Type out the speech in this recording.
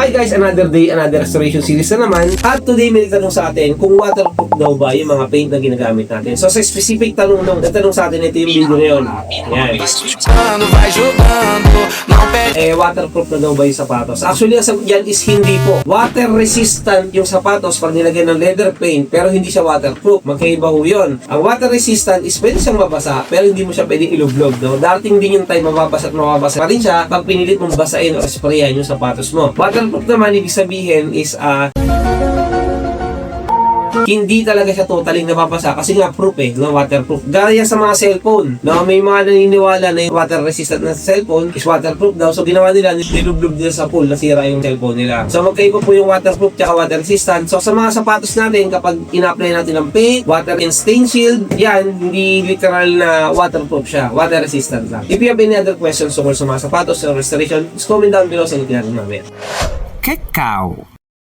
Hi guys, another day, another restoration series na naman. At today may tanong sa atin kung waterproof daw ba yung mga paint na ginagamit natin. So sa specific tanong sa atin, ito yung video ngayon. Yan. Waterproof na daw ba yung sapatos? Actually, ang sagot dyan is hindi po. Water resistant yung sapatos pag nilagyan ng leather paint, pero hindi siya waterproof. Magkaiba ho yun. Ang water resistant is pwede siyang mabasa, pero hindi mo siya pwede ilublog. No? Darating din yung time mababasa at mababasa pa rin siya pag pinilit mong basain o sprayan yung sapatos mo. Waterproof naman, ibig sabihin is hindi talaga siya totaling nababasa kasi nga proof no, waterproof. Gaya sa mga cellphone, no, may mga naniniwala na yung water resistant na cellphone is waterproof daw. So ginawa nila, nilublob nila sa pool, nasira yung cellphone nila. So magkaiba po yung waterproof at water resistant. So sa mga sapatos natin, kapag ina-apply natin ng paint, water and stain shield, yan, hindi literal na waterproof siya, water resistant lang. If you have any other questions tungkol sa mga sapatos or restoration, just comment down below sa natin namin. Cacao.